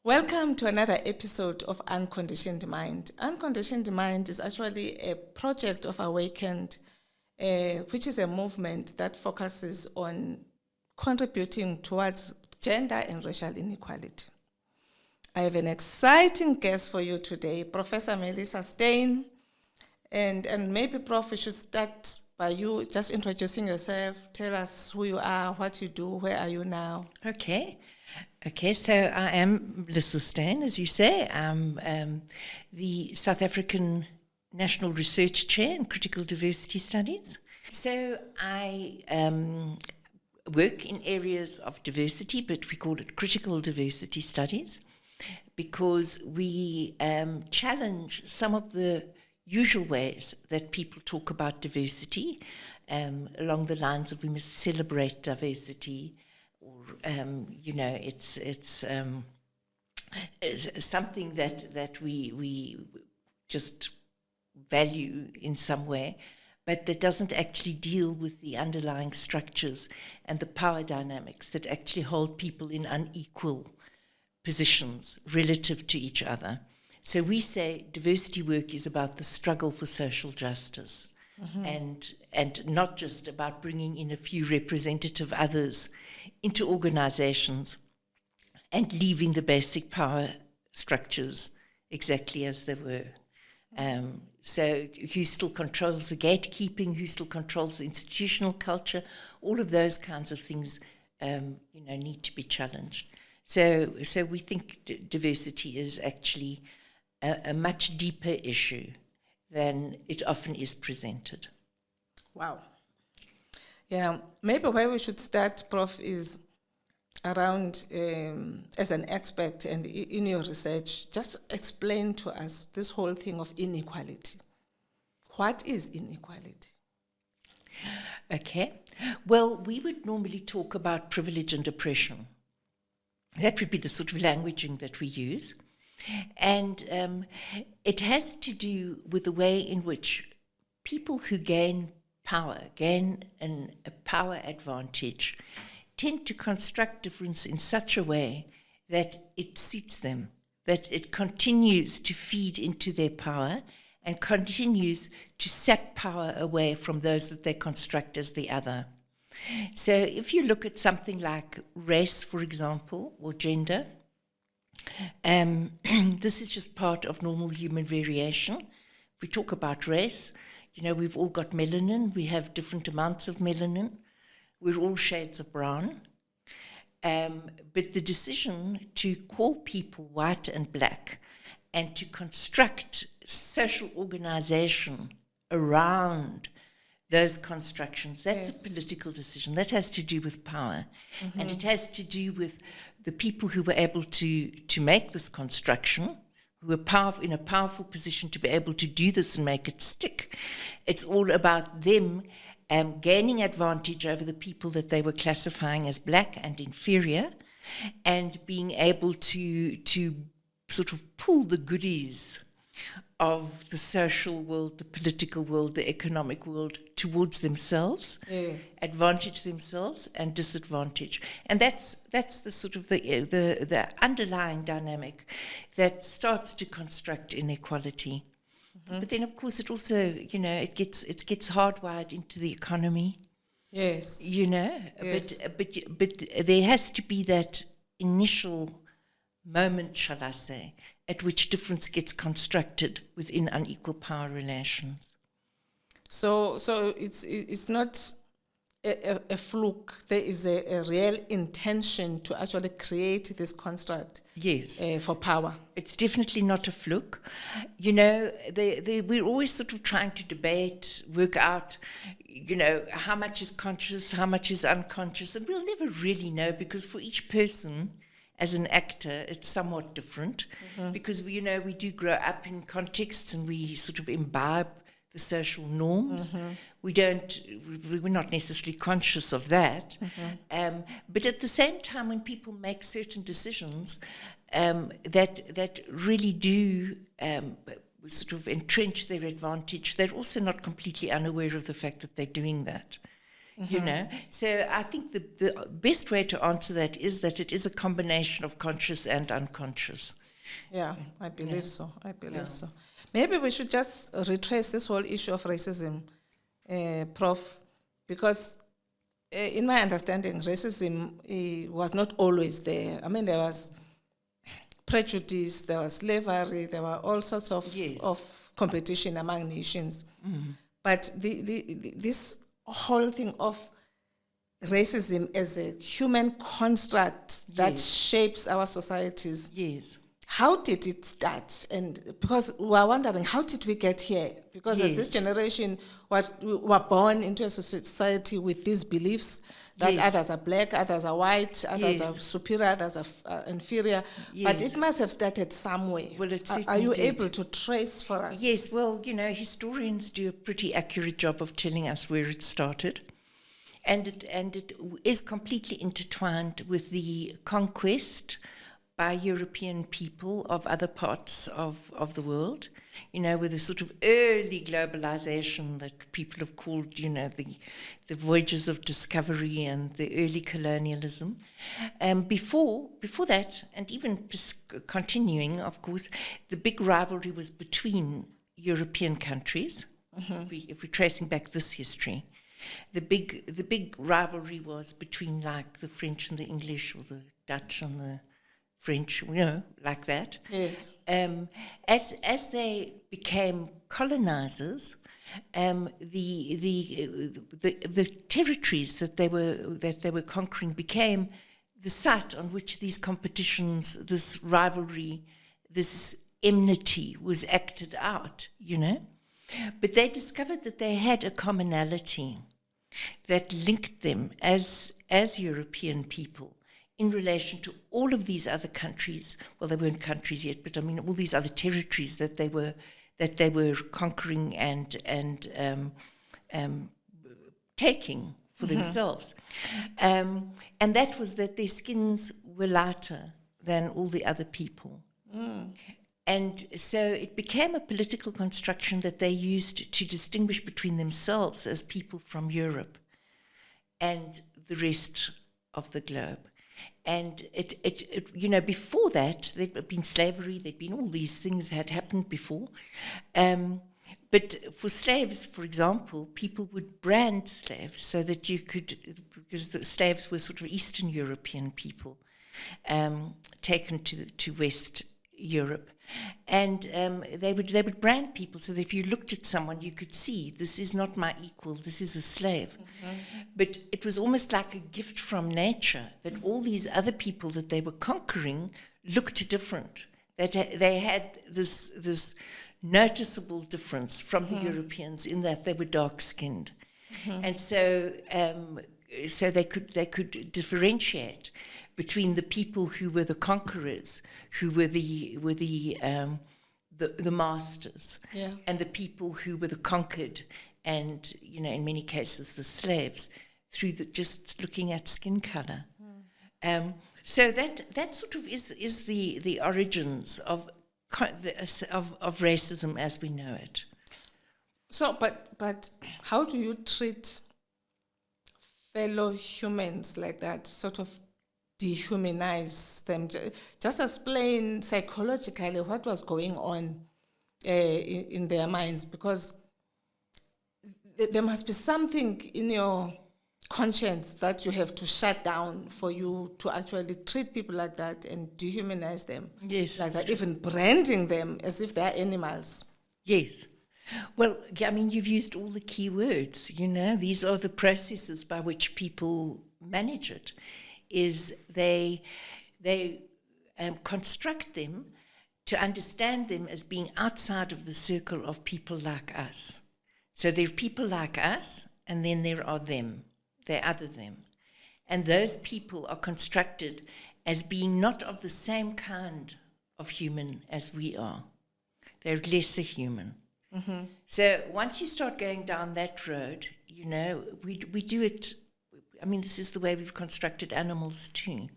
Welcome to another episode of Unconditioned Mind. Unconditioned Mind is actually a project of Awakened, which is a movement that focuses on contributing towards gender and racial inequality. I have an exciting guest for you today, Professor Melissa Steyn. And maybe, Prof, we should start by you just introducing yourself. Tell us who you are, what you do, where are you now? Okay, so I am Melissa Steyn, as you say. I'm the South African National Research Chair in Critical Diversity Studies. So I work in areas of diversity, but we call it Critical Diversity Studies, because we challenge some of the usual ways that people talk about diversity, along the lines of we must celebrate diversity, or it's something that we just value in some way, but that doesn't actually deal with the underlying structures and the power dynamics that actually hold people in unequal positions relative to each other. So we say diversity work is about the struggle for social justice, and not just about bringing in a few representative others into organizations and leaving the basic power structures exactly as they were. So who still controls the gatekeeping, who still controls the institutional culture, all of those kinds of things need to be challenged. So we think diversity is actually a much deeper issue than it often is presented. Wow. Yeah, maybe where we should start, Prof, is around, as an expert and in your research, just explain to us this whole thing of inequality. What is inequality? Okay. Well, we would normally talk about privilege and oppression. That would be the sort of languaging that we use. And it has to do with the way in which people who gain power, gain a power advantage, tend to construct difference in such a way that it suits them, that it continues to feed into their power and continues to sap power away from those that they construct as the other. So if you look at something like race, for example, or gender, this is just part of normal human variation. If we talk about race, we've all got melanin. We have different amounts of melanin. We're all shades of brown. But the decision to call people white and black and to construct social organization around those constructions, that's a political decision. That has to do with power. Mm-hmm. And it has to do with the people who were able to make this construction, who were in a powerful position to be able to do this and make it stick. It's all about them gaining advantage over the people that they were classifying as black and inferior, and being able to sort of pull the goodies of the social world, the political world, the economic world towards themselves, advantage themselves and disadvantage. And that's the sort of the underlying dynamic that starts to construct inequality. Mm-hmm. But then, of course, it also, it gets hardwired into the economy. Yes. Yes. But there has to be that initial moment, shall I say, at which difference gets constructed within unequal power relations. So it's not a fluke. There is a real intention to actually create this construct. Yes. For power. It's definitely not a fluke. We're always sort of trying to debate, work out, how much is conscious, how much is unconscious, and we'll never really know, because for each person, as an actor, it's somewhat different, because we do grow up in contexts and we sort of imbibe the social norms. Mm-hmm. We're not necessarily conscious of that. Mm-hmm. But at the same time, when people make certain decisions that really do sort of entrench their advantage, they're also not completely unaware of the fact that they're doing that. you know. So I think the best way to answer that is that it is a combination of conscious and unconscious. Yeah, I believe so. I believe so. Maybe we should just retrace this whole issue of racism, Prof, because in my understanding, racism was not always there. I mean, there was prejudice, there was slavery, there were all sorts of competition among nations. But this whole thing of racism as a human construct that shapes our societies. Yes. How did it start? And because we are wondering, how did we get here? Because as this generation were born into a society with these beliefs that others are black, others are white, others are superior, others are inferior. But it must have started somewhere. Well, it are you did. able to trace for us? Yes, well, you know, historians do a pretty accurate job of telling us where it started. And it is completely intertwined with the conquest by European people of other parts of the world, you know, with a sort of early globalization that people have called, you know, the voyages of discovery and the early colonialism. Before that, and even continuing, of course, the big rivalry was between European countries. If we're tracing back this history, the big rivalry was between like the French and the English, or the Dutch and the French, you know, like that. Yes. As they became colonizers, the territories that they were conquering became the site on which these competitions, this rivalry, this enmity was acted out, you know. But they discovered that they had a commonality that linked them as European people in relation to all of these other countries. Well, they weren't countries yet, but I mean all these other territories that they were conquering and taking for themselves. And that was that their skins were lighter than all the other people. And so it became a political construction that they used to distinguish between themselves as people from Europe and the rest of the globe. And it you know, before that, there'd been slavery, there'd been all these things had happened before. But for slaves, for example, people would brand slaves so that you could, because the slaves were sort of Eastern European people taken to West Europe. And they would brand people so that if you looked at someone, you could see, this is not my equal, this is a slave. But it was almost like a gift from nature that all these other people that they were conquering looked different. That they had this noticeable difference from the Europeans in that they were dark-skinned. And so they could differentiate between the people who were the conquerors, who were the masters, and the people who were the conquered, and, you know, in many cases the slaves, through just looking at skin color. So that sort of is the origins of racism as we know it. So, but how do you treat fellow humans like that? Sort of dehumanize them. Just explain psychologically what was going on in their minds, because there must be something in your conscience that you have to shut down for you to actually treat people like that and dehumanize them. Yes. Like that, even branding them as if they're animals. Yes. Well, I mean, you've used all the key words, you know. These are the processes by which people manage it. Is they construct them to understand them as being outside of the circle of people like us. So there are people like us, and then there are them. They're other them. And those people are constructed as being not of the same kind of human as we are. They're lesser human. So once you start going down that road, you know, we do it. I mean, this is the way we've constructed animals too.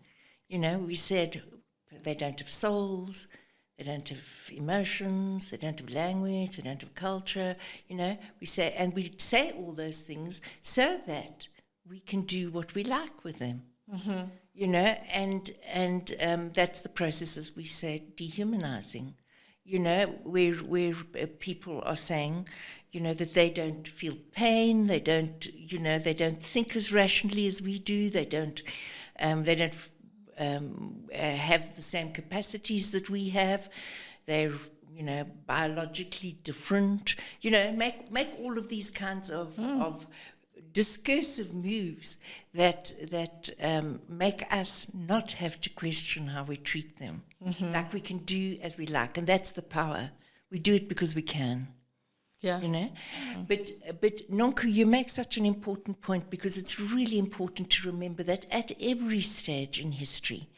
You know, we said they don't have souls, they don't have emotions, they don't have language, they don't have culture, you know. We say all those things so that we can do what we like with them. You know, and that's the process, as we say, dehumanizing. You know, where people are saying, you know, that they don't feel pain, they don't think as rationally as we do, they don't have the same capacities that we have, they're, you know, biologically different, you know, make all of these kinds of discursive moves that make us not have to question how we treat them. Like we can do as we like, and that's the power. We do it because we can. Yeah. You know? But Nonku, you make such an important point, because it's really important to remember that at every stage in history,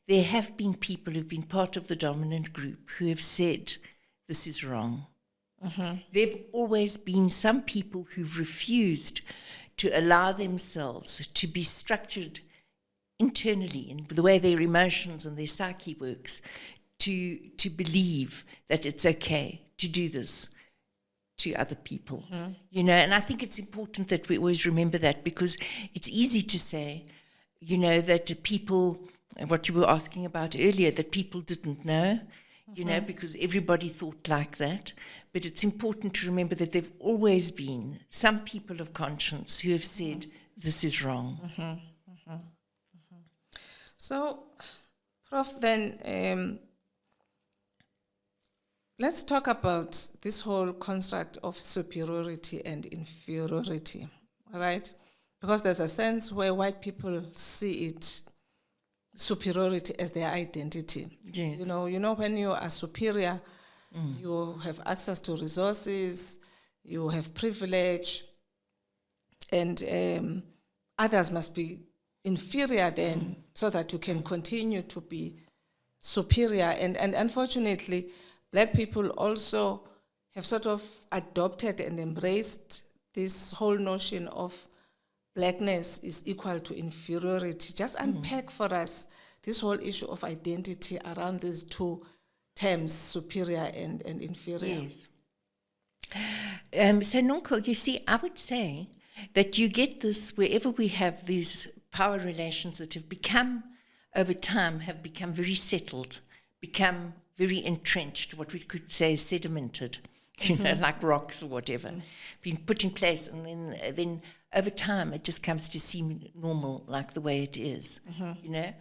there have been people who've been part of the dominant group who have said, this is wrong. There've always been some people who've refused to allow themselves to be structured internally in the way their emotions and their psyche works, to believe that it's okay to do this to other people. You know, and I think it's important that we always remember that, because it's easy to say, you know, that people, what you were asking about earlier, that people didn't know, you know, because everybody thought like that. But it's important to remember that there've always been some people of conscience who have said, this is wrong. So, Prof, then let's talk about this whole construct of superiority and inferiority, all right? Because there's a sense where white people see it, superiority, as their identity. Yes. You know, when you are superior, you have access to resources, you have privilege, and others must be inferior then, so that you can continue to be superior. And unfortunately, Black people also have sort of adopted and embraced this whole notion of Blackness is equal to inferiority. Just unpack for us this whole issue of identity around these two terms, superior and inferior. Yes. So, Nonko, you see, I would say that you get this wherever we have these power relations that have become, over time, have become very settled, become very entrenched, what we could say is sedimented, you know, like rocks or whatever, been put in place, and then over time it just comes to seem normal, like the way it is. You know,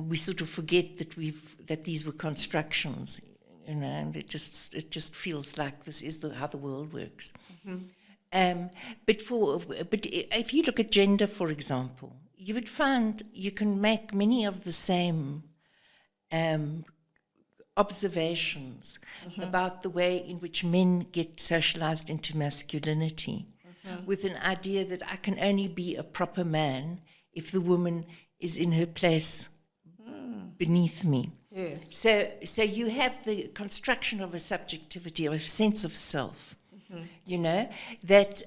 we sort of forget that these were constructions, you know, and it just feels like this is how the world works. But if you look at gender, for example, you would find you can make many of the same observations about the way in which men get socialized into masculinity, with an idea that I can only be a proper man if the woman is in her place beneath me. Yes. So you have the construction of a subjectivity, of a sense of self, you know, that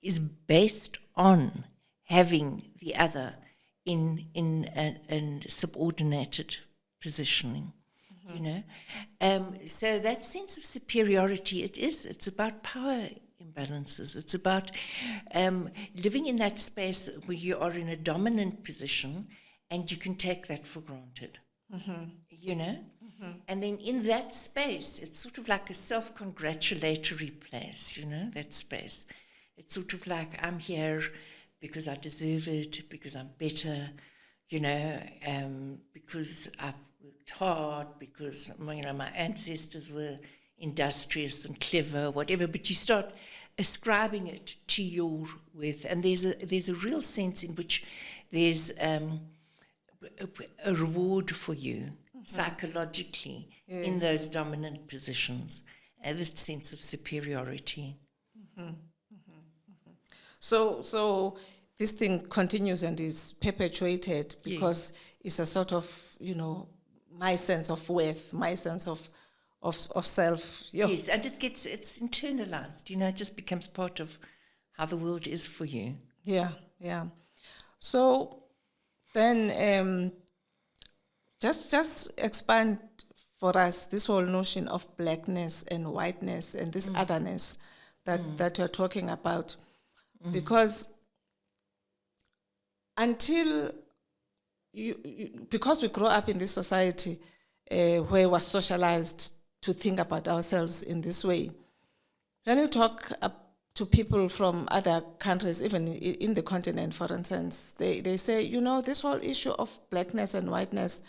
is based on having the other in a subordinated positioning, you know. So that sense of superiority, it's about power imbalances. It's about living in that space where you are in a dominant position and you can take that for granted, you know. And then in that space, it's sort of like a self-congratulatory place, you know, that space. It's sort of like, I'm here because I deserve it, because I'm better, you know, because I've worked hard, because, you know, my ancestors were industrious and clever, whatever. But you start ascribing it to your worth, and there's a real sense in which there's a reward for you psychologically in those dominant positions, this sense of superiority. So this thing continues and is perpetuated because it's a sort of, you know, my sense of worth, my sense of self. Yes, and it's internalized, you know, it just becomes part of how the world is for you. Yeah. So then just expand for us this whole notion of blackness and whiteness and this otherness that you're talking about. Because until because we grow up in this society where we're socialized to think about ourselves in this way, when you talk to people from other countries, even in the continent, for instance, they say, this whole issue of blackness and whiteness,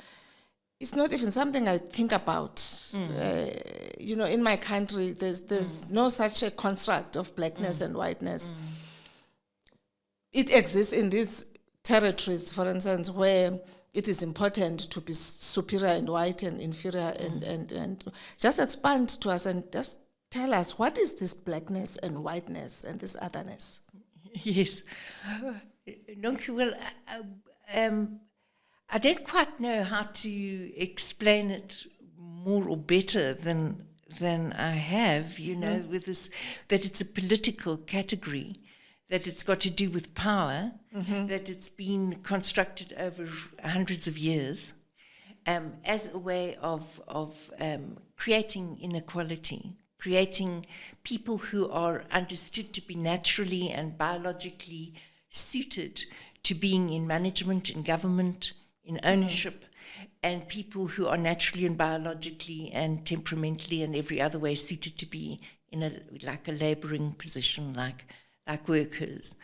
it's not even something I think about. In my country, there's no such a construct of blackness and whiteness. It exists in these territories, for instance, where it is important to be superior and white and inferior, and just expand to us and just tell us, what is this blackness and whiteness and this otherness? Yes. Nonku, well, I don't quite know how to explain it more or better than I have, with this, that it's a political category, that it's got to do with power, that it's been constructed over hundreds of years as a way of creating inequality, creating people who are understood to be naturally and biologically suited to being in management, in government, in ownership, and people who are naturally and biologically and temperamentally and every other way suited to be in a labouring position, like workers,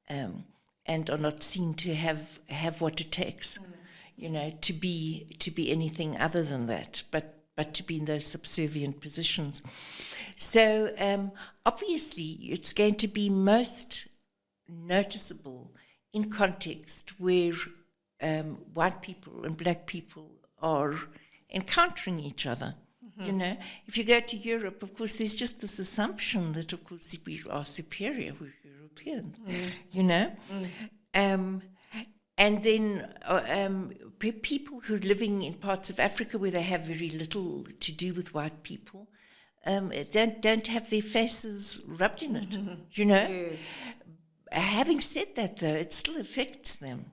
and are not seen to have what it takes, to be anything other than that, but to be in those subservient positions. So obviously it's going to be most noticeable in context where white people and black people are encountering each other. If you go to Europe, of course, there's just this assumption that, of course, we are superior, we're Europeans, and then people who are living in parts of Africa where they have very little to do with white people don't have their faces rubbed in it, Yes. Having said that, though, it still affects them.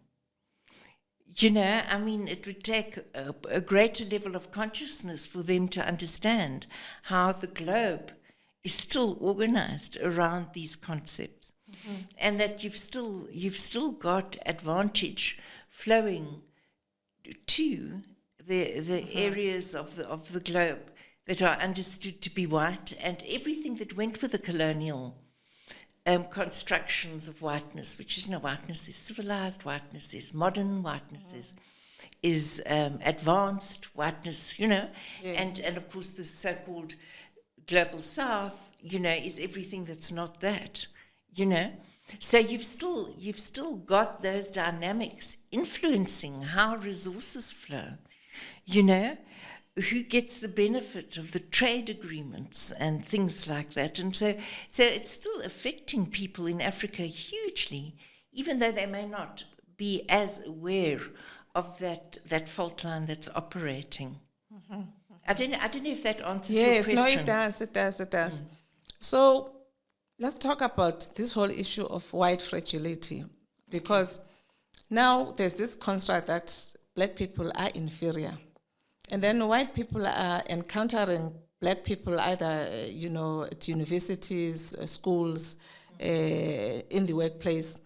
It would take a greater level of consciousness for them to understand how the globe is still organized around these concepts, and that you've still got advantage flowing to the areas of the globe that are understood to be white, and everything that went with the colonial constructions of whiteness, which is, whiteness is civilized, whiteness is modern, whiteness is advanced, whiteness, Yes. and of course the so-called global south, is everything that's not that, So you've still got those dynamics influencing how resources flow, who gets the benefit of the trade agreements and things like that. And so it's still affecting people in Africa hugely, even though they may not be as aware of that fault line that's operating. I don't know if that answers your question. Yes, no, it does. So let's talk about this whole issue of white fragility, because now there's this construct that black people are inferior. And then white people are encountering black people either, at universities, schools, in the workplace,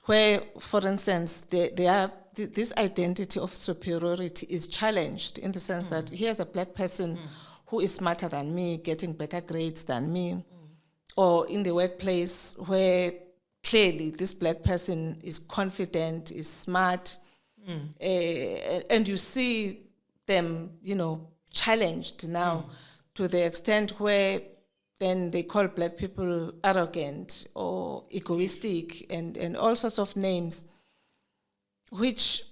where, for instance, this identity of superiority is challenged in the sense that here's a black person who is smarter than me, getting better grades than me, or in the workplace where clearly this black person is confident, is smart, and you see them, challenged now to the extent where then they call black people arrogant or egoistic and all sorts of names, which,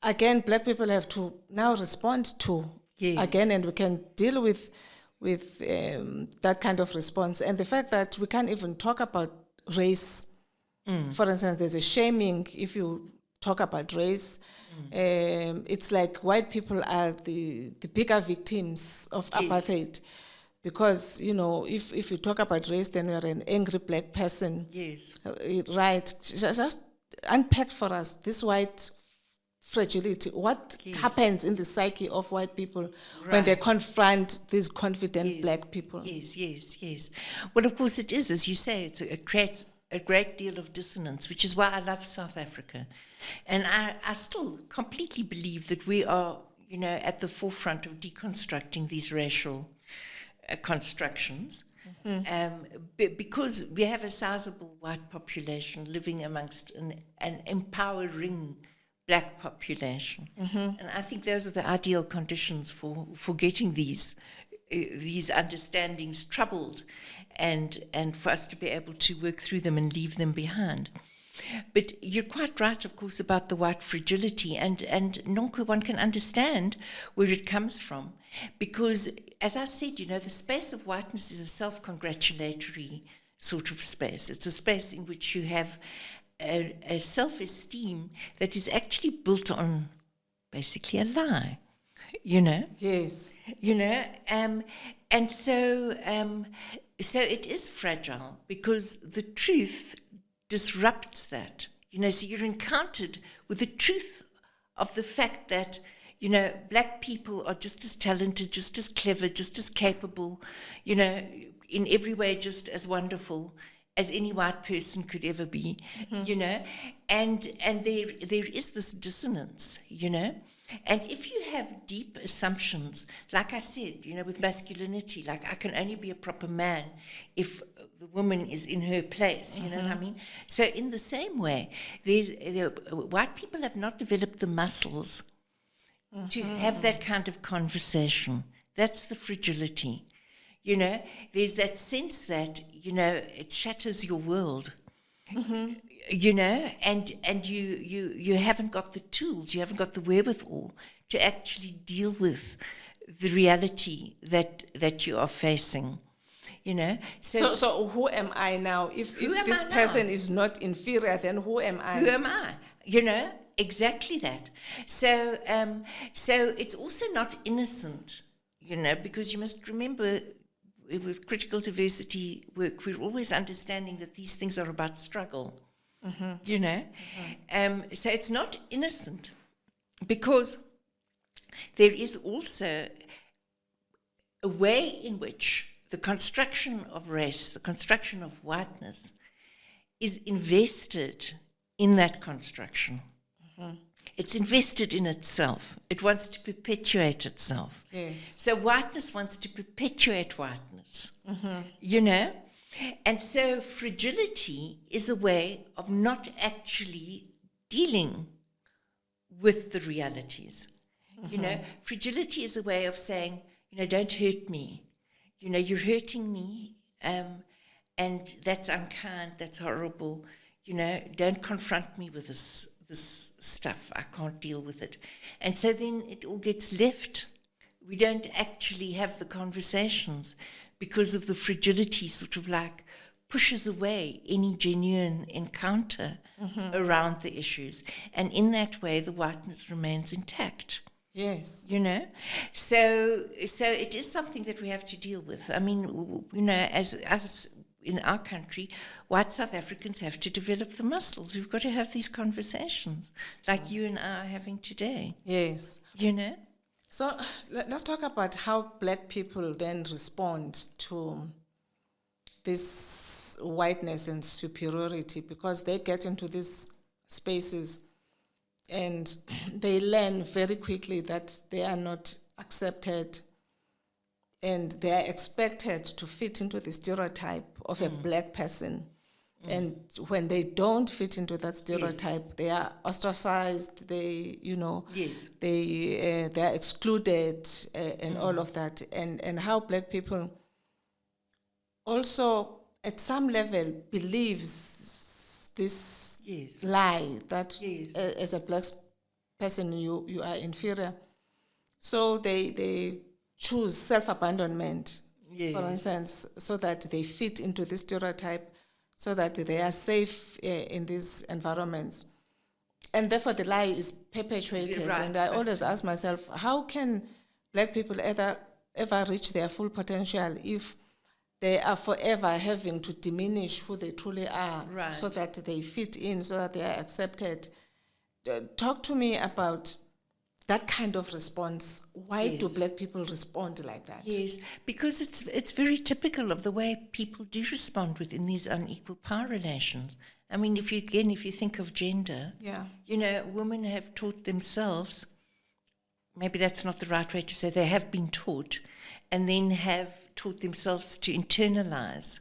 again, black people have to now respond to again, and we can deal with that kind of response. And the fact that we can't even talk about race, for instance, there's a shaming if you talk about race. It's like white people are the bigger victims of apartheid, because if you talk about race, then you're an angry black person. Yes, right. Just unpack for us this white fragility. What happens in the psyche of white people when they confront these confident black people? Yes. Well, of course it is, as you say, it creates a great deal of dissonance, which is why I love South Africa. And I still completely believe that we are, at the forefront of deconstructing these racial constructions. Because we have a sizable white population living amongst an empowering black population. And I think those are the ideal conditions for getting these understandings troubled and for us to be able to work through them and leave them behind. But you're quite right, of course, about the white fragility. And Nonku, one can understand where it comes from. Because, as I said, the space of whiteness is a self-congratulatory sort of space. It's a space in which you have a self-esteem that is actually built on basically a lie, Yes. And so it is fragile because the truth disrupts that. So you're encountered with the truth of the fact that, black people are just as talented, just as clever, just as capable, in every way just as wonderful as any white person could ever be, and there is this dissonance, And if you have deep assumptions, like I said, with masculinity, like I can only be a proper man if the woman is in her place, you know what I mean? So in the same way, white people have not developed the muscles to have that kind of conversation. That's the fragility. There's that sense that, it shatters your world. And you haven't got the tools, you haven't got the wherewithal to actually deal with the reality that you are facing, So who am I now? If this person is not inferior, then who am I? Who am I? Exactly that. So it's also not innocent, because you must remember, with critical diversity work, we're always understanding that these things are about struggle, So it's not innocent because there is also a way in which the construction of race, the construction of whiteness, is invested in that construction. It's invested in itself. It wants to perpetuate itself. Yes. So whiteness wants to perpetuate whiteness, And so fragility is a way of not actually dealing with the realities. Fragility is a way of saying, don't hurt me. You're hurting me, and that's unkind, that's horrible. Don't confront me with this stuff. I can't deal with it. And so then it all gets left. We don't actually have the conversations because of the fragility sort of like pushes away any genuine encounter around the issues. And in that way, the whiteness remains intact. Yes. So it is something that we have to deal with. I mean, as in our country, white South Africans have to develop the muscles. We've got to have these conversations like you and I are having today. Yes. So let's talk about how black people then respond to this whiteness and superiority, because they get into these spaces and they learn very quickly that they are not accepted and they are expected to fit into the stereotype of a black person. And when they don't fit into that stereotype, they are ostracized, they are excluded and all of that. And how black people also at some level believes this lie that as a black person you are inferior. So they choose self-abandonment, for instance, so that they fit into this stereotype, so that they are safe in these environments. And therefore the lie is perpetuated. Right. And I always ask myself, how can black people ever reach their full potential if they are forever having to diminish who they truly are, so that they fit in, so that they are accepted? Talk to me about that kind of response. Why do Yes. black people respond like that? Yes, because it's very typical of the way people do respond within these unequal power relations. I mean, if you think of gender, Yeah. women have taught themselves, maybe that's not the right way to say, they have been taught, and then have taught themselves to internalize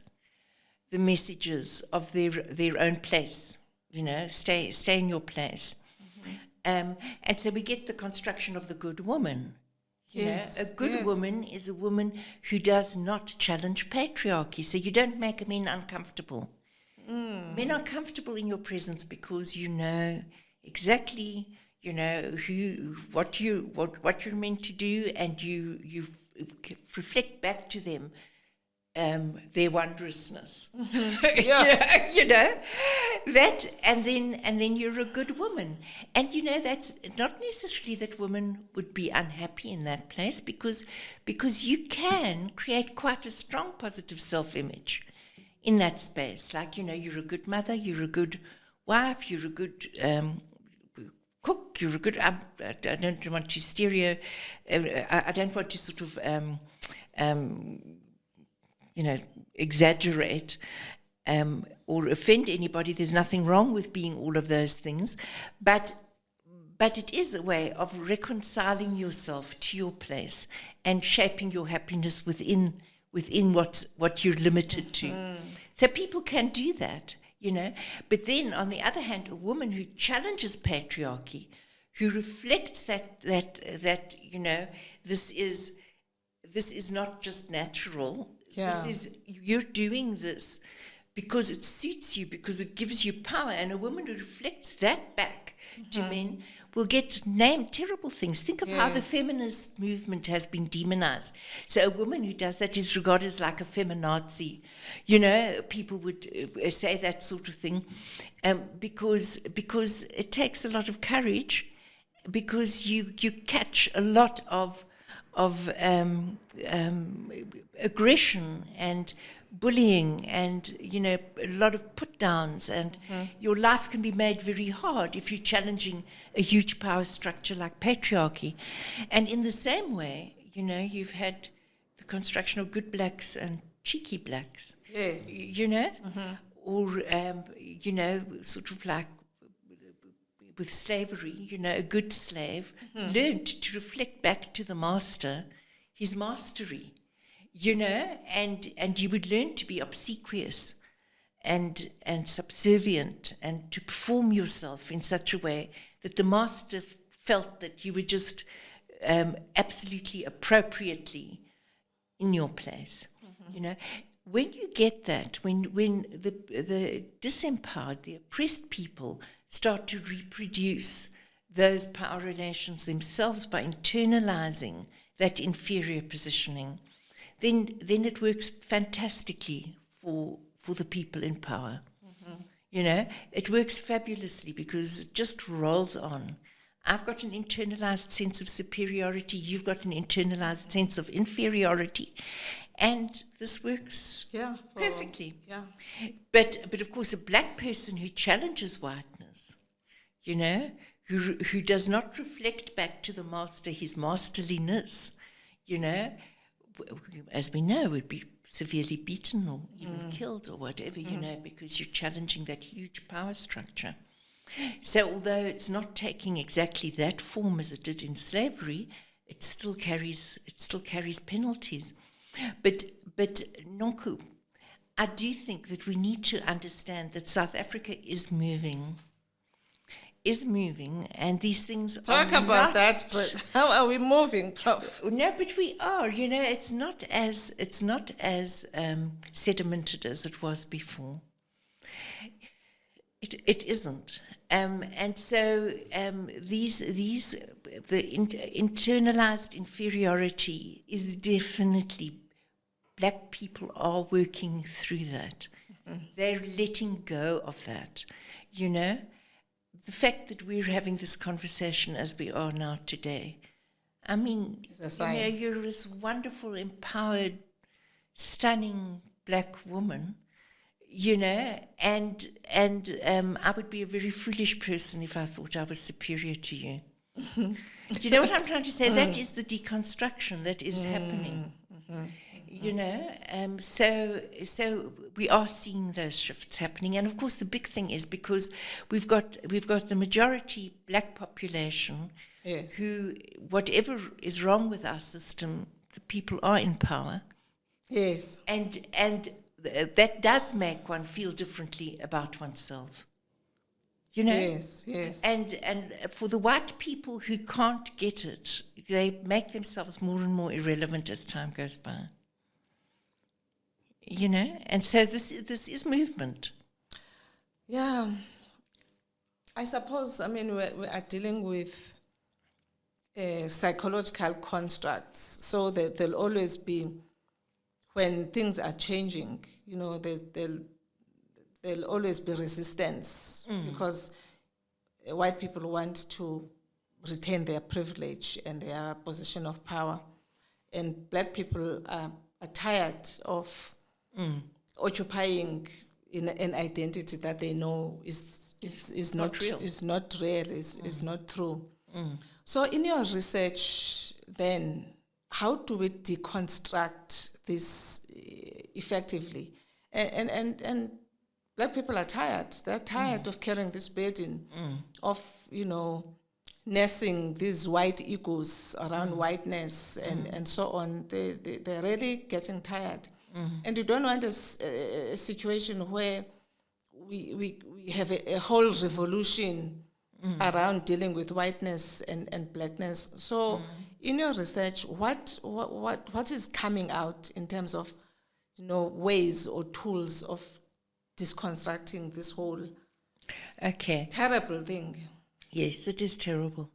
the messages of their own place, stay in your place. And so we get the construction of the good woman. Yes, A good woman is a woman who does not challenge patriarchy. So you don't make men uncomfortable. Men are comfortable in your presence because you know exactly, what you're meant to do, and you reflect back to them their wondrousness. Yeah. That, and then you're a good woman. And that's not necessarily that women would be unhappy in that place, because you can create quite a strong positive self-image in that space. Like, you're a good mother, you're a good wife, you're a good cook, you're a good, I don't want to I don't want to sort of exaggerate or offend anybody. There's nothing wrong with being all of those things, but it is a way of reconciling yourself to your place and shaping your happiness within what you're limited to. So people can do that, But then, on the other hand, a woman who challenges patriarchy, who reflects that this is not just natural. Yeah. You're doing this because it suits you, because it gives you power. And a woman who reflects that back to men will get named terrible things. Think of how the feminist movement has been demonized. So a woman who does that is regarded as like a feminazi. People would say that sort of thing, because it takes a lot of courage, because you catch a lot of aggression and bullying, and a lot of put downs, and your life can be made very hard if you're challenging a huge power structure like patriarchy. And in the same way, you've had the construction of good blacks and cheeky blacks. Yes. Or sort of like with slavery, a good slave learned to reflect back to the master his mastery, and you would learn to be obsequious and subservient, and to perform yourself in such a way that the master felt that you were just absolutely appropriately in your place. When you get that, when the disempowered, the oppressed people start to reproduce those power relations themselves by internalizing that inferior positioning, then it works fantastically for the people in power. It works fabulously because it just rolls on. I've got an internalized sense of superiority, you've got an internalized sense of inferiority, and this works perfectly. Yeah. But of course, a black person who challenges whiteness, who does not reflect back to the master his masterliness, as we know, would be severely beaten or even killed or whatever, because you're challenging that huge power structure. So although it's not taking exactly that form as it did in slavery, it still carries penalties. But Nonku, I do think that we need to understand that South Africa is moving, and these things Talk are about not, that, but how are we moving, Prof? No, but we are. It's not as sedimented as it was before. It isn't, and so the internalized inferiority is definitely, black people are working through that. They're letting go of that. The fact that we're having this conversation as we are now today, I mean, you're this wonderful, empowered, stunning black woman, and I would be a very foolish person if I thought I was superior to you. Do you know what I'm trying to say? That is the deconstruction that is happening. You know, so we are seeing those shifts happening, and of course the big thing is because we've got the majority black population, Yes. who, whatever is wrong with our system, the people are in power, Yes. and that does make one feel differently about oneself. You know? Yes, yes. And for the white people who can't get it, they make themselves more and more irrelevant as time goes by. You know? And so this is movement. Yeah. I suppose, I mean, we are dealing with psychological constructs. So there'll always be, when things are changing, you know, there'll always be resistance because white people want to retain their privilege and their position of power, and black people are tired of occupying in an identity that they know is not real. Is not real, is not true. So in your research then, how do we deconstruct this effectively? And black people are tired. They're tired of carrying this burden of, you know, nursing these white egos around whiteness and so on. They're really getting tired. And you don't want a situation where we have a whole revolution around dealing with whiteness and blackness. So in your research, what is coming out in terms of, you know, ways or tools of deconstructing this whole terrible thing? Yes, it is terrible.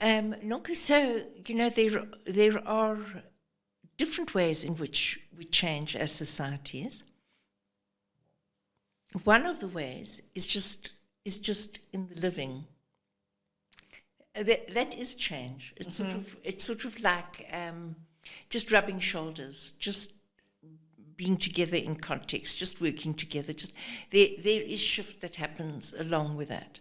Nonku, so, you know, there are different ways in which we change as societies. One of the ways is just in the living. That is change. It's sort of like just rubbing shoulders, just being together in context, just working together. Just there is shift that happens along with that.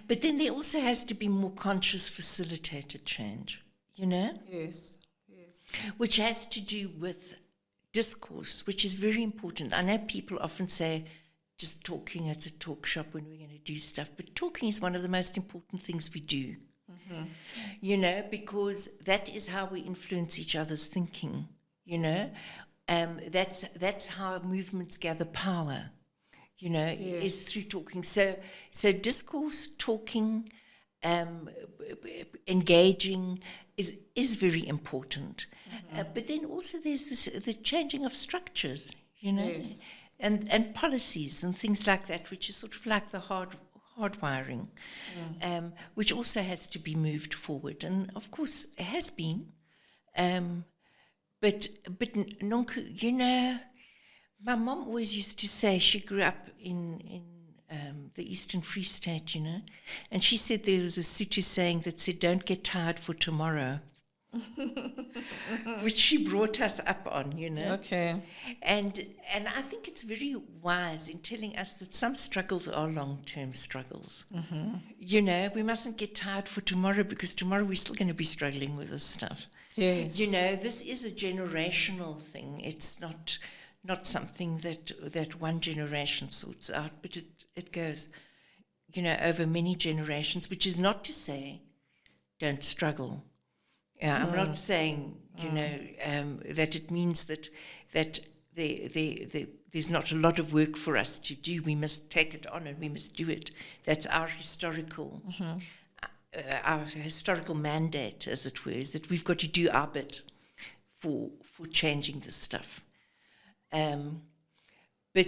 But then there also has to be more conscious, facilitated change. You know? Yes. Which has to do with discourse, which is very important. I know people often say, just talking, it's a talk shop when we're going to do stuff, but talking is one of the most important things we do. You know, because that is how we influence each other's thinking, you know. That's how movements gather power, you know, is through talking. So discourse, talking, engaging is very important. But then also there's the changing of structures, you know, and policies and things like that, which is sort of like the hardwiring, which also has to be moved forward. And of course it has been. But Nonku, you know, my mom always used to say, she grew up in the Eastern Free State, you know, and she said there was a Sotho saying that said, "Don't get tired for tomorrow," which she brought us up on, you know. Okay. And I think it's very wise in telling us that some struggles are long-term struggles. You know, we mustn't get tired for tomorrow, because tomorrow we're still going to be struggling with this stuff. Yes. You know, this is a generational thing. It's not something that one generation sorts out, but it goes, you know, over many generations, which is not to say don't struggle. I'm not saying, you know, that it means that there's not a lot of work for us to do. We must take it on and we must do it. That's our historical mandate, as it were, is that we've got to do our bit for changing this stuff. But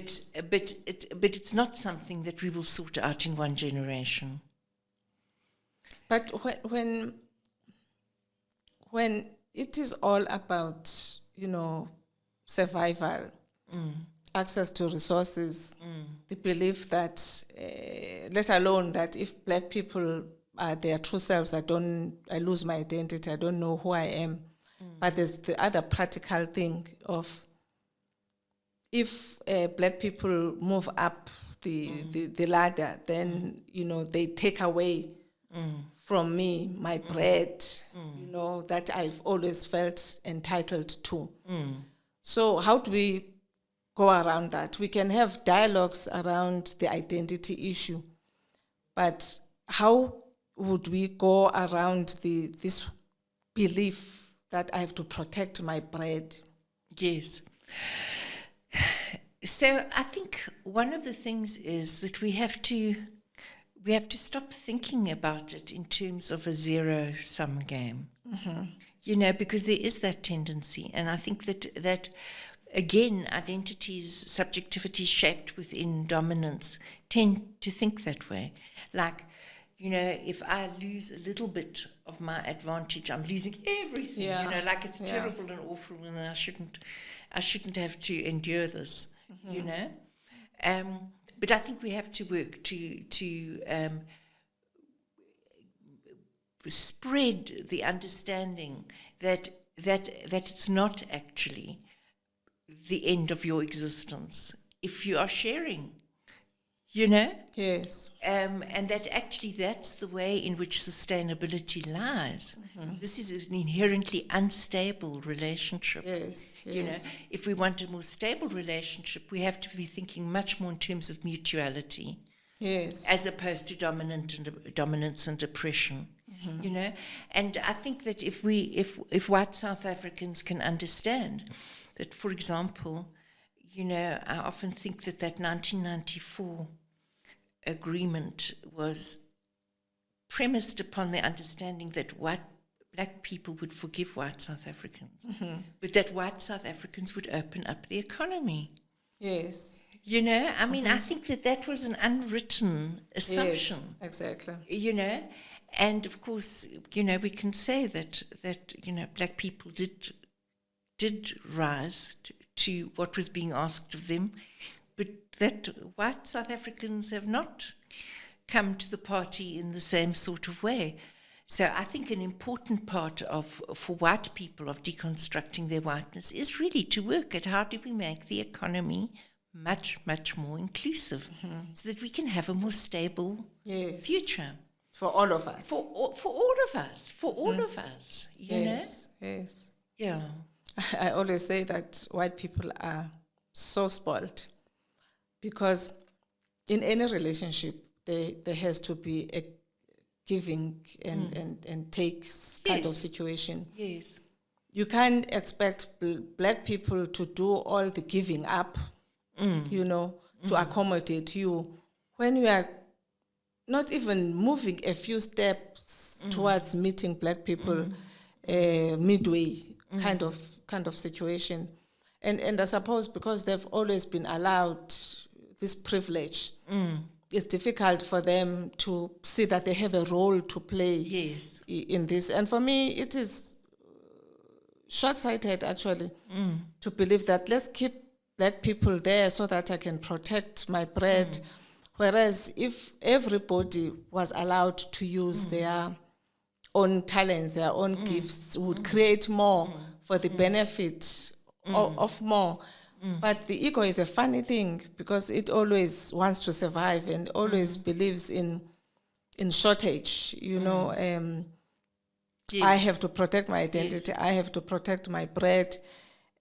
it's not something that we will sort out in one generation. But when it is all about, you know, survival, access to resources, the belief that, let alone that if black people are their true selves, I lose my identity, I don't know who I am. But there's the other practical thing of, if black people move up the ladder, then, you know, they take away from me, my bread, you know, that I've always felt entitled to. So how do we go around that? We can have dialogues around the identity issue, but how would we go around this belief that I have to protect my bread? Yes. So I think one of the things is that we have to stop thinking about it in terms of a zero-sum game. You know, because there is that tendency, and I think that again, identities, subjectivity shaped within dominance tend to think that way. Like, you know, if I lose a little bit of my advantage, I'm losing everything. Yeah. You know, like it's terrible and awful, and I shouldn't have to endure this. You know, but I think we have to work to spread the understanding that it's not actually the end of your existence if you are sharing, you know? Yes. And that actually that's the way in which sustainability lies. This is an inherently unstable relationship. Yes. You know, if we want a more stable relationship, we have to be thinking much more in terms of mutuality. Yes. As opposed to dominance and oppression. You know, and I think that if white South Africans can understand that, for example, you know, I often think that 1994 agreement was premised upon the understanding that black people would forgive white South Africans, but that white South Africans would open up the economy. Yes. You know, I mean, I think that was an unwritten assumption. Yes, exactly. You know, and of course, you know, we can say that you know, black people did rise to what was being asked of them, but that white South Africans have not come to the party in the same sort of way. So I think an important part for white people of deconstructing their whiteness is really to work at how do we make the economy much, much more inclusive so that we can have a more stable future. For all of us. For all of us. For all of us. You know? Yes. Yeah. I always say that white people are so spoiled because in any relationship, there has to be a giving and takes kind of situation. Yes. You can't expect black people to do all the giving up, you know, to accommodate you when you are not even moving a few steps towards meeting black people midway kind of situation. And I suppose because they've always been allowed this privilege, it's difficult for them to see that they have a role to play in this. And for me, it is short-sighted, actually, to believe that let's keep black people there so that I can protect my bread. Whereas if everybody was allowed to use their own talents, their own gifts, would create more for the benefit of more. But the ego is a funny thing because it always wants to survive and always believes in shortage, you know. I have to protect my identity. I have to protect my bread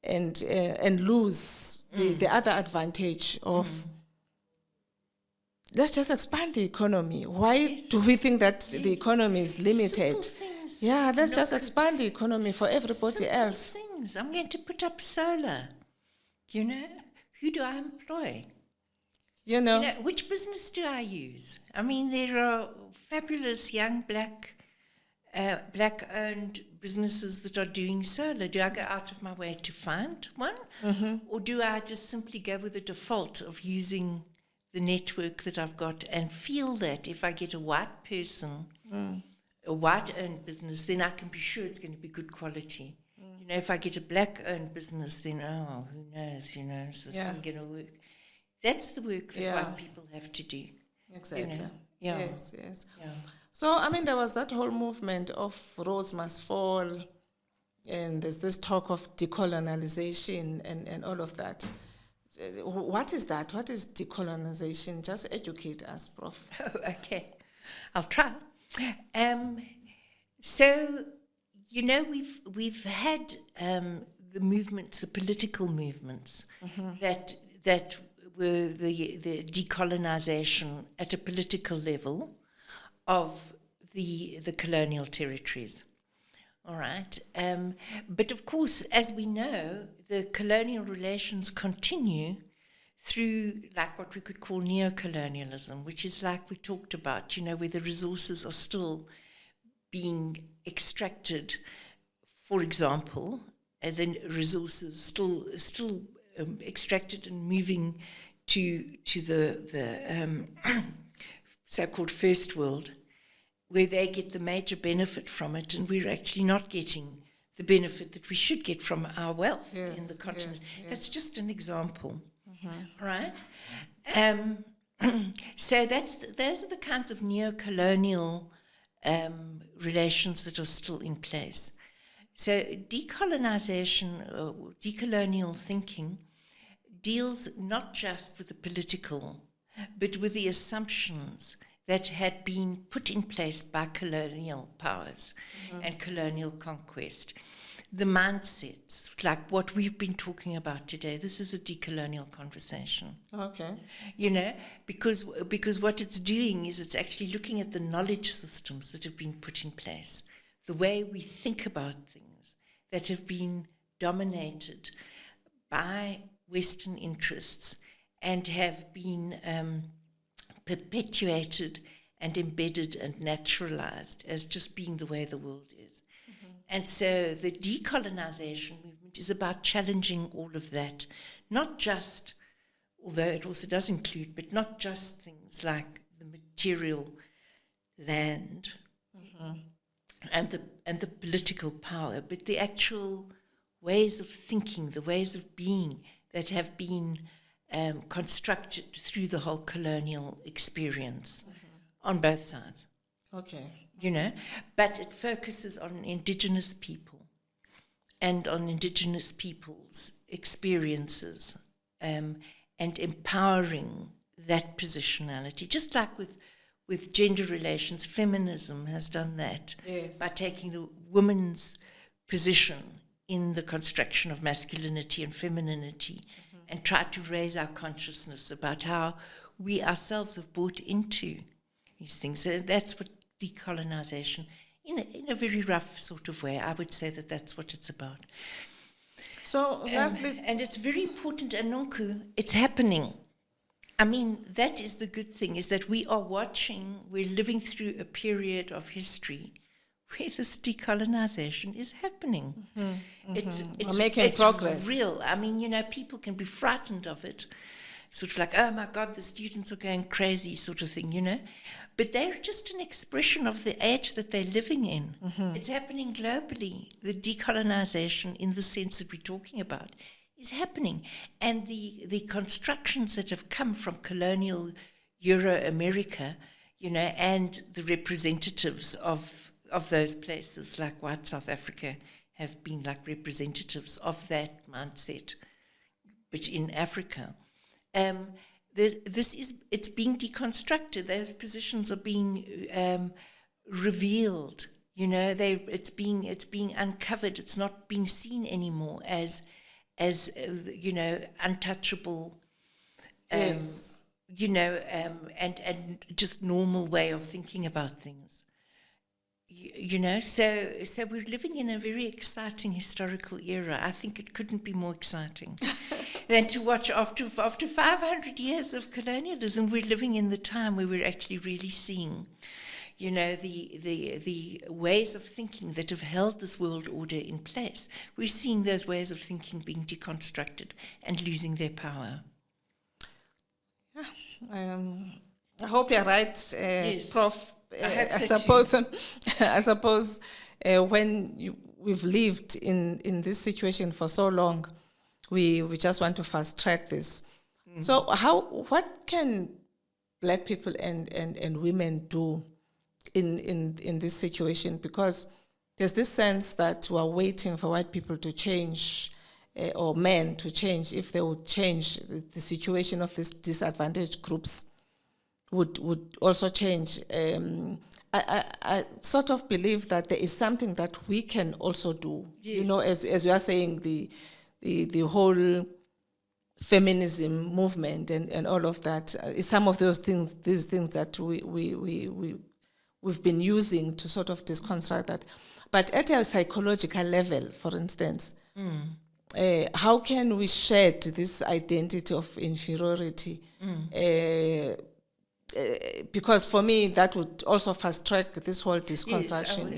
and lose the other advantage of let's just expand the economy. Why do we think that the economy is limited? Yeah, let's just expand the economy for everybody else. Things. I'm going to put up solar. You know, who do I employ? You know, which business do I use? I mean, there are fabulous young black-owned businesses that are doing solar. Do I go out of my way to find one? Or do I just simply go with the default of using the network that I've got and feel that if I get a white person, a white-owned business, then I can be sure it's going to be good quality. You know, if I get a black-owned business, then, who knows, you know, is this thing going to work? That's the work that white people have to do. Exactly. You know? Yeah. Yes. Yeah. So, I mean, there was that whole movement of Rose Must Fall, and there's this talk of decolonization and all of that. What is that? What is decolonization? Just educate us, Prof. Oh, okay. I'll try. So, we've had the movements, the political movements that were the decolonization at a political level of the colonial territories. All right. But of course, as we know, the colonial relations continue through like what we could call neocolonialism, which is like we talked about, where the resources are still being extracted, for example, and then resources still extracted and moving to the so-called first world, where they get the major benefit from it, and we're actually not getting the benefit that we should get from our wealth in the continent. Yes. That's just an example, right? So those are the kinds of neo-colonial relations that are still in place. So decolonization, or decolonial thinking, deals not just with the political, but with the assumptions that had been put in place by colonial powers and colonial conquest. The mindsets, like what we've been talking about today, this is a decolonial conversation. Okay. Because what it's doing is it's actually looking at the knowledge systems that have been put in place, the way we think about things that have been dominated by Western interests and have been perpetuated and embedded and naturalized as just being the way the world is. And so the decolonization movement is about challenging all of that, not just, although it also does include, but not just things like the material land and the political power, but the actual ways of thinking, the ways of being that have been constructed through the whole colonial experience on both sides. Okay. But it focuses on indigenous people and on indigenous people's experiences and empowering that positionality. Just like with gender relations, feminism has done that by taking the woman's position in the construction of masculinity and femininity and try to raise our consciousness about how we ourselves have bought into these things. So that's what decolonization, in a very rough sort of way, I would say that that's what it's about. So lastly, and it's very important, and Nonku, it's happening. I mean, that is the good thing, is that we're living through a period of history where this decolonization is happening. It's making progress. Real. I mean, people can be frightened of it, sort of like, oh my God, the students are going crazy, sort of thing, But they're just an expression of the age that they're living in. It's happening globally. The decolonization, in the sense that we're talking about, is happening. And the constructions that have come from colonial Euro-America, and the representatives of those places, like white South Africa, have been like representatives of that mindset, but in Africa. It's being deconstructed. Those positions are being revealed. It's being uncovered. It's not being seen anymore as untouchable. Yes. And just normal way of thinking about things. So we're living in a very exciting historical era. I think it couldn't be more exciting than to watch after 500 years of colonialism. We're living in the time where we're actually really seeing, the ways of thinking that have held this world order in place. We're seeing those ways of thinking being deconstructed and losing their power. I hope you're right, yes. Prof. I suppose when we've lived in this situation for so long, we just want to fast track this. So what can Black people and women do in this situation? Because there's this sense that we're waiting for white people to change, or men to change. If they would change, the situation of these disadvantaged groups would also change. I sort of believe that there is something that we can also do. Yes. You know, as you are saying, the whole feminism movement and all of that is some of these things that we've been using to sort of disconstruct that. But at a psychological level, for instance, how can we shed this identity of inferiority? Because for me, that would also fast track this whole disconstruction.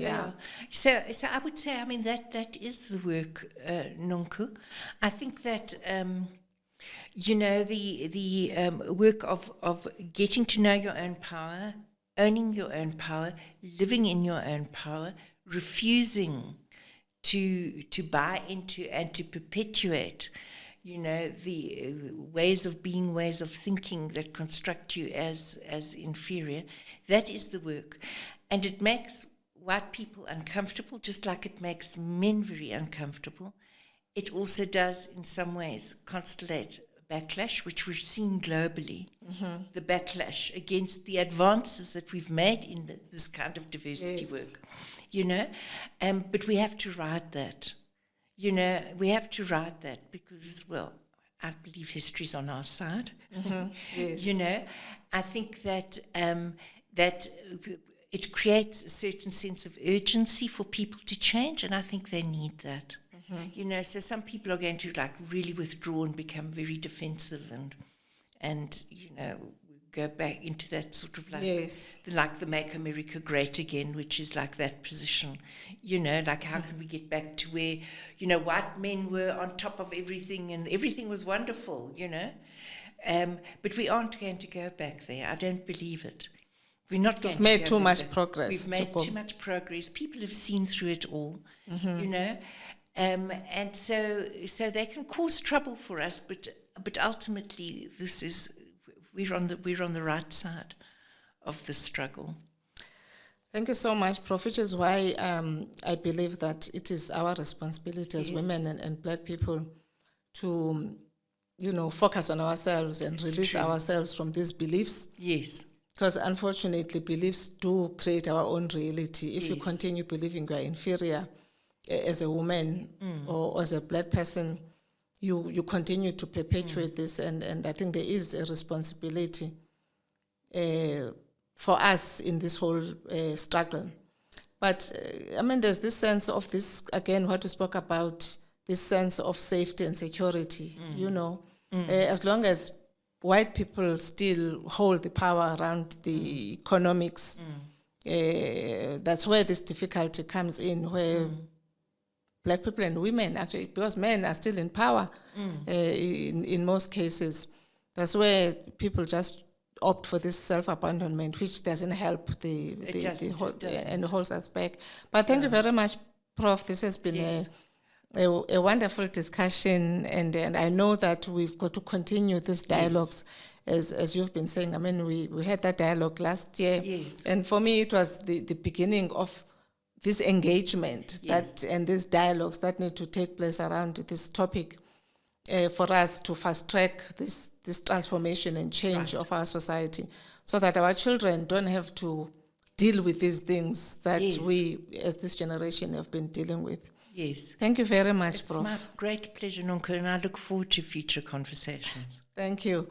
So I would say, I mean, that is the work, Nonku. I think that, the work of getting to know your own power, owning your own power, living in your own power, refusing to buy into and to perpetuate, the ways of being, ways of thinking that construct you as inferior. That is the work. And it makes white people uncomfortable, just like it makes men very uncomfortable. It also does, in some ways, constellate backlash, which we've seen globally, the backlash against the advances that we've made in this kind of diversity work, but we have to ride that. We have to ride that because, well, I believe history's on our side. Yes. I think that that it creates a certain sense of urgency for people to change, and I think they need that. So some people are going to really withdraw and become very defensive and go back into that sort of the Make America Great Again, which is like that position, how can we get back to where, white men were on top of everything and everything was wonderful, but we aren't going to go back there. I don't believe it. We're not going to go back there. We've made too much progress. We've made too much progress. People have seen through it all, and so they can cause trouble for us, but ultimately we're on the right side of the struggle. Thank you so much, Prof, which is why I believe that it is our responsibility as women and black people to, focus on ourselves and release ourselves from these beliefs. Yes. Because unfortunately, beliefs do create our own reality. If you continue believing you are inferior as a woman or as a black person, you continue to perpetuate this, and I think there is a responsibility for us in this whole struggle. But there's this sense of this, again, what we spoke about, this sense of safety and security, as long as white people still hold the power around the economics, that's where this difficulty comes in, where black people and women, actually, because men are still in power in most cases. That's where people just opt for this self-abandonment, which doesn't help and holds us back. But thank you very much, Prof. This has been a wonderful discussion, and I know that we've got to continue these dialogues, as you've been saying. We had that dialogue last year, and for me it was the beginning of this engagement and these dialogues that need to take place around this topic for us to fast track this transformation and change of our society, so that our children don't have to deal with these things that we, as this generation, have been dealing with. Yes. Thank you very much, Prof. It's my great pleasure, Nonku, and I look forward to future conversations. Thank you.